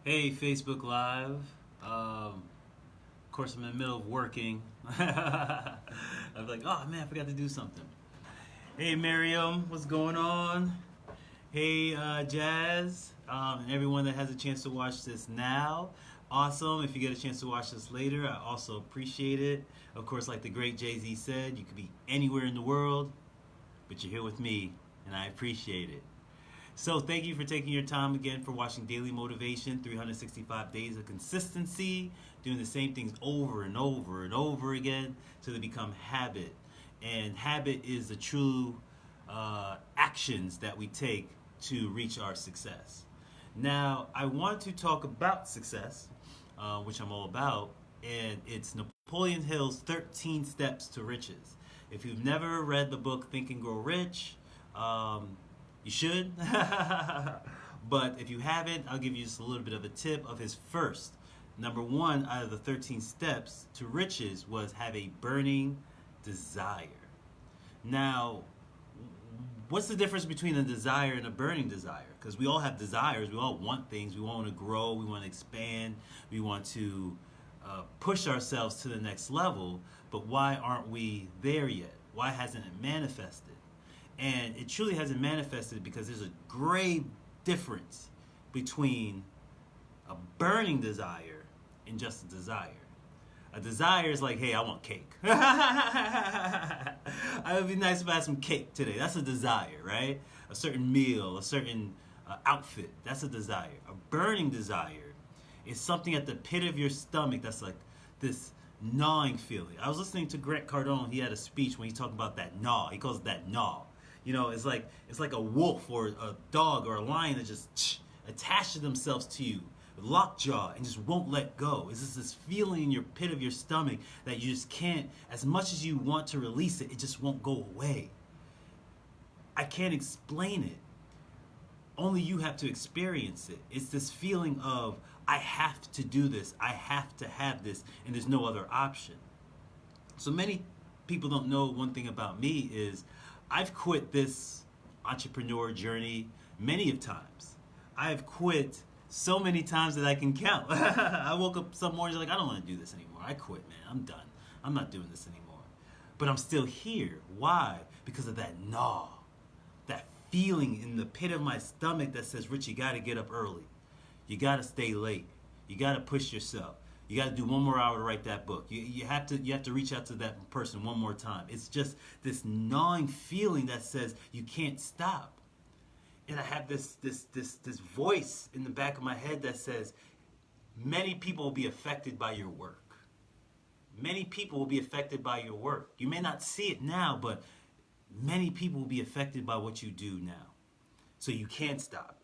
Hey, Facebook Live. Of course, I'm in the middle of working. I'm like, oh man, I forgot to do something. Hey, Miriam, what's going on? Hey, Jazz, and everyone that has a chance to watch this now. Awesome. If you get a chance to watch this later, I also appreciate it. Of course, like the great Jay Z said, you could be anywhere in the world, but you're here with me, and I appreciate it. So thank you for taking your time again for watching Daily Motivation, 365 days of consistency, doing the same things over and over and over again till they become habit. And habit is the true actions that we take to reach our success. Now, I want to talk about success, which I'm all about, and it's Napoleon Hill's 13 Steps to Riches. If you've never read the book Think and Grow Rich, you should. But if you haven't, I'll give you just a little bit of a tip of his first. Number one out of the 13 steps to riches was have a burning desire. Now, what's the difference between a desire and a burning desire? Because we all have desires. We all want things. We want to grow. We want to expand. We want to push ourselves to the next level. But why aren't we there yet? Why hasn't it manifested? And it truly hasn't manifested because there's a grave difference between a burning desire and just a desire. A desire is like, hey, I want cake. It would be nice if I had some cake today. That's a desire, right? A certain meal, a certain outfit. That's a desire. A burning desire is something at the pit of your stomach that's like this gnawing feeling. I was listening to Grant Cardone. He had a speech when he talked about that gnaw. He calls it that gnaw. You know, it's like a wolf or a dog or a lion that just attaches themselves to you, lockjaw, and just won't let go. It's just this feeling in your pit of your stomach that you just can't, as much as you want to release it, it just won't go away. I can't explain it. Only you have to experience it. It's this feeling of, I have to do this, I have to have this, and there's no other option. So many people don't know one thing about me is I've quit this entrepreneur journey many of times. I've quit so many times that I can count. I woke up some mornings like, I don't want to do this anymore. I quit, man. I'm done. I'm not doing this anymore. But I'm still here. Why? Because of that gnaw, that feeling in the pit of my stomach that says, Rich, you got to get up early. You got to stay late. You got to push yourself. You got to do one more hour to write that book. You have to reach out to that person one more time. It's just this gnawing feeling that says you can't stop. And I have this voice in the back of my head that says many people will be affected by your work. Many people will be affected by your work. You may not see it now, but many people will be affected by what you do now. So you can't stop.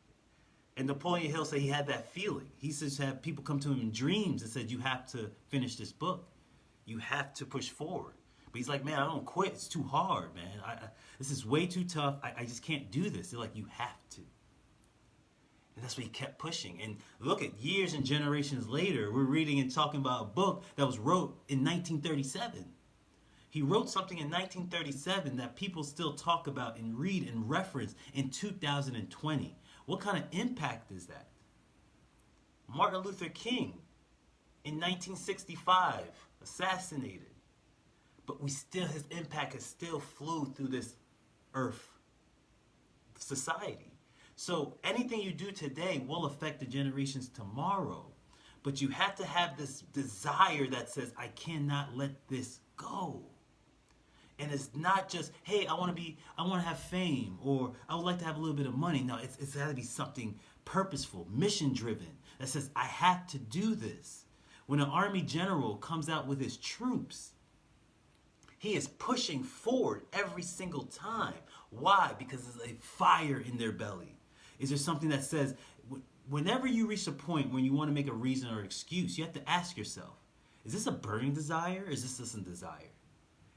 And Napoleon Hill said he had that feeling. He says have people come to him in dreams and said, you have to finish this book. You have to push forward. But he's like, man, I don't quit. It's too hard, man. This is way too tough. I just can't do this. They're like, you have to. And that's what he kept pushing. And look at years and generations later, we're reading and talking about a book that was wrote in 1937. He wrote something in 1937 that people still talk about and read and reference in 2020. What kind of impact is that? Martin Luther King in 1965, assassinated. But his impact has still flew through this earth, society. So anything you do today will affect the generations tomorrow. But you have to have this desire that says, I cannot let this go. And it's not just, hey, I want to have fame, or I would like to have a little bit of money. No, it's got to be something purposeful, mission driven, that says, I have to do this. When an army general comes out with his troops, he is pushing forward every single time. Why? Because there's a fire in their belly. Is there something that says, whenever you reach a point when you want to make a reason or excuse, you have to ask yourself, is this a burning desire, or is this just a desire?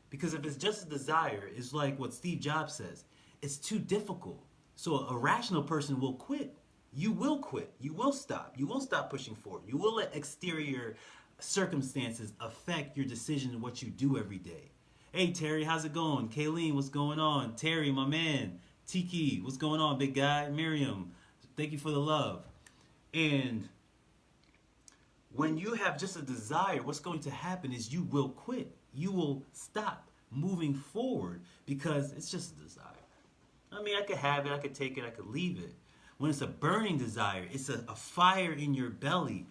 Because if it's just a desire, it's like what Steve Jobs says. It's too difficult. So a rational person will quit. You will quit. You will stop. You will stop pushing forward. You will let exterior circumstances affect your decision and what you do every day. Hey, Terry, how's it going? Kayleen, what's going on? Terry, my man. Tiki, what's going on, big guy? Miriam, thank you for the love. And When you have just a desire, what's going to happen is you will quit. You will stop moving forward because it's just a desire. I mean, I could have it, I could take it, I could leave it. When it's a burning desire, it's a fire in your belly.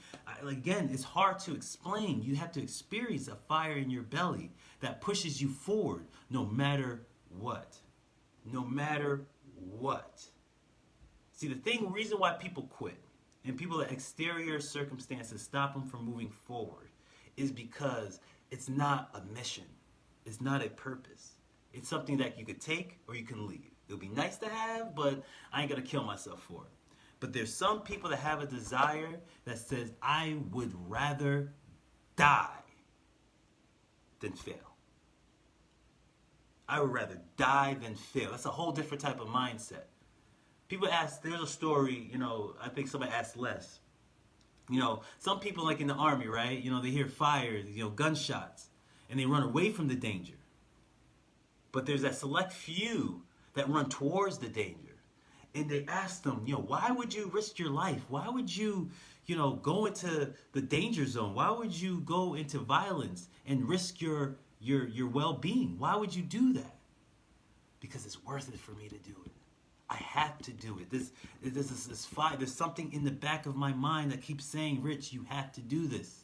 Again, it's hard to explain. You have to experience a fire in your belly that pushes you forward no matter what. No matter what. See, reason why people quit and people that exterior circumstances stop them from moving forward is because it's not a mission. It's not a purpose. It's something that you could take or you can leave. It would be nice to have, but I ain't gonna kill myself for it. But there's some people that have a desire that says, I would rather die than fail. I would rather die than fail. That's a whole different type of mindset. People ask, there's a story, I think somebody asked Les. Some people like in the army, right? They hear fire, gunshots, and they run away from the danger. But there's that select few that run towards the danger. And they ask them, why would you risk your life? Why would you, go into the danger zone? Why would you go into violence and risk your well-being? Why would you do that? Because it's worth it for me to do it. I have to do it. This fight. There's something in the back of my mind that keeps saying, Rich, you have to do this.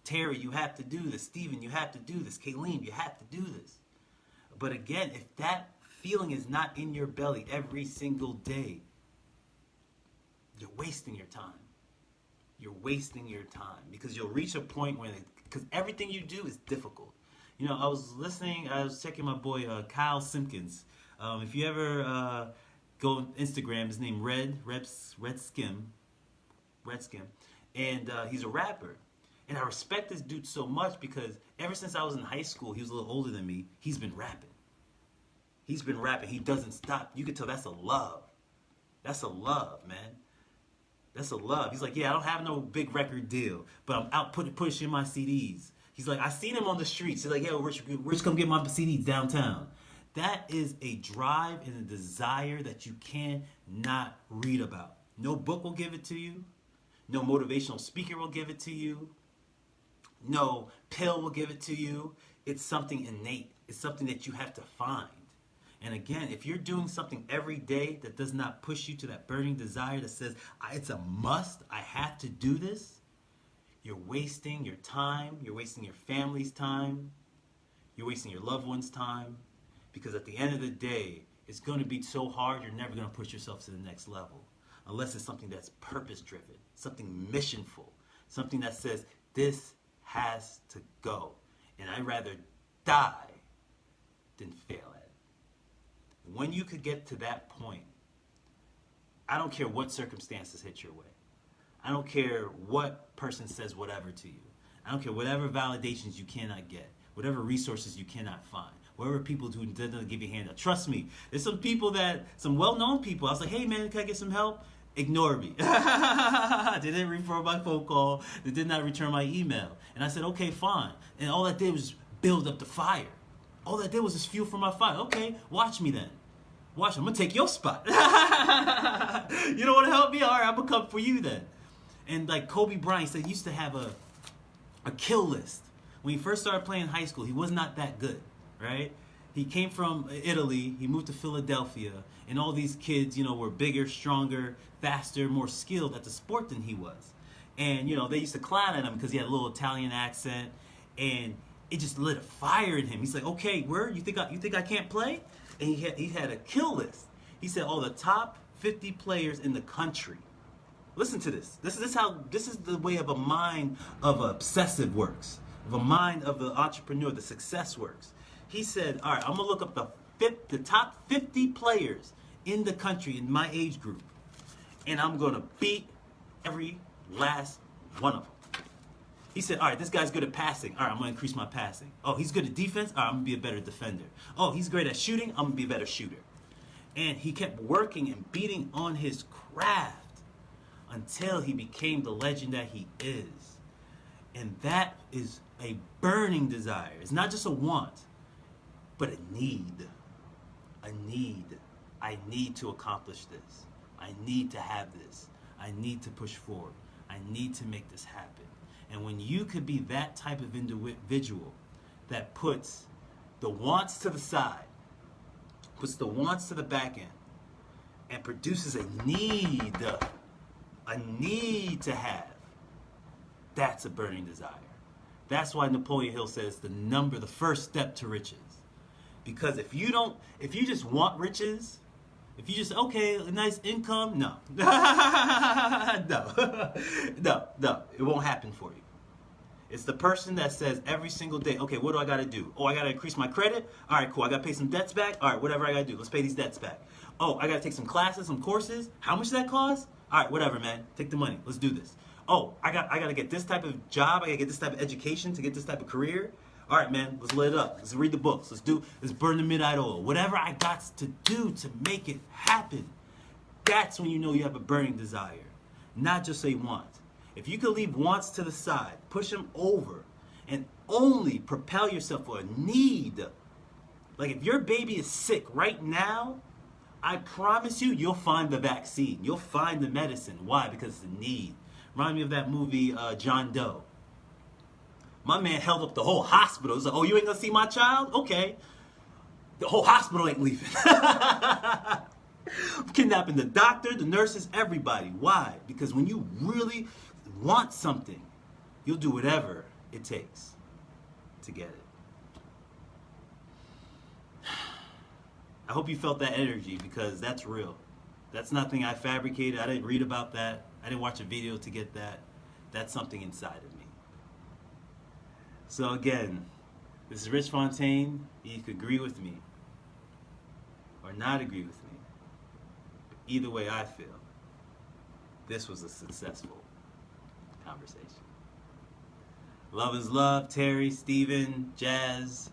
Terry, you have to do this. Stephen, you have to do this. Kayleen, you have to do this. But again, if that feeling is not in your belly every single day, you're wasting your time. You're wasting your time because you'll reach a point where, because everything you do is difficult. I was checking my boy Kyle Simpkins. If you ever go on Instagram, his name Red Skim, and he's a rapper. And I respect this dude so much because ever since I was in high school, he was a little older than me, he's been rapping. He doesn't stop. You can tell that's a love. That's a love, man. That's a love. He's like, yeah, I don't have no big record deal, but I'm out pushing my CDs. He's like, I seen him on the streets. He's like, yo, Rich, come get my CDs downtown. That is a drive and a desire that you cannot read about. No book will give it to you. No motivational speaker will give it to you. No pill will give it to you. It's something innate. It's something that you have to find. And again, if you're doing something every day that does not push you to that burning desire that says, it's a must, I have to do this, you're wasting your time, you're wasting your family's time, you're wasting your loved one's time, because at the end of the day, it's going to be so hard, you're never going to push yourself to the next level, unless it's something that's purpose-driven, something missionful, something that says, this has to go, and I'd rather die than fail at it. When you could get to that point, I don't care what circumstances hit your way. I don't care what person says whatever to you. I don't care whatever validations you cannot get, whatever resources you cannot find, whatever people who didn't give you a handout. Trust me, there's some well-known people. I was like, hey man, can I get some help? Ignore me. They didn't refer my phone call. They did not return my email. And I said, okay, fine. And all that did was build up the fire. All that did was just fuel for my fire. Okay, watch me then. Watch, I'm going to take your spot. You don't want to help me? All right, I'm going to come for you then. And like Kobe Bryant said, he used to have a kill list. When he first started playing in high school, he was not that good, right? He came from Italy, he moved to Philadelphia, and all these kids, were bigger, stronger, faster, more skilled at the sport than he was. And, they used to clown at him because he had a little Italian accent, and it just lit a fire in him. He's like, okay, you think I can't play? And he had a kill list. He said, the top 50 players in the country. Listen to this. This is the way of a mind of an obsessive works, of a mind of the entrepreneur, the success works. He said, all right, I'm going to look up the top 50 players in the country in my age group, and I'm going to beat every last one of them. He said, all right, this guy's good at passing. All right, I'm going to increase my passing. Oh, he's good at defense. All right, I'm going to be a better defender. Oh, he's great at shooting. I'm going to be a better shooter. And he kept working and beating on his craft until he became the legend that he is. And that is a burning desire. It's not just a want, but a need. A need. I need to accomplish this. I need to have this. I need to push forward. I need to make this happen. And when you could be that type of individual that puts the wants to the side, puts the wants to the back end, and produces a need to have, that's a burning desire. That's why Napoleon Hill says the first step to riches. Because if you just want riches, if you just, okay, a nice income, no. No, it won't happen for you. It's the person that says every single day, okay, what do I got to do? Oh, I got to increase my credit? All right, cool. I got to pay some debts back? All right, whatever I got to do. Let's pay these debts back. Oh, I got to take some classes, some courses? How much does that cost? All right, whatever, man. Take the money. Let's do this. Oh, I got to get this type of job. I got to get this type of education to get this type of career. All right, man, let's lit it up. Let's read the books. Let's burn the midnight oil. Whatever I got to do to make it happen. That's when you know you have a burning desire, not just a want. If you could leave wants to the side, push them over, and only propel yourself for a need. Like if your baby is sick right now, I promise you, you'll find the vaccine. You'll find the medicine. Why? Because it's a need. Remind me of that movie, John Doe. My man held up the whole hospital. He's like, oh, you ain't gonna see my child? Okay. The whole hospital ain't leaving. Kidnapping the doctor, the nurses, everybody. Why? Because when you really want something, you'll do whatever it takes to get it. I hope you felt that energy, because that's real. That's nothing I fabricated. I didn't read about that. I didn't watch a video to get that. That's something inside of me. So again, this is Rich Fontaine. You could agree with me or not agree with me. But either way, I feel this was a successful conversation. Love is love. Terry, Steven, Jazz,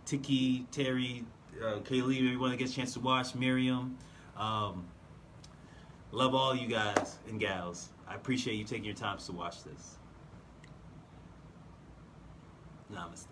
Tiki, Terry, Kaylee, everyone that gets a chance to watch, Miriam. Love all you guys and gals. I appreciate you taking your time to watch this. Namaste.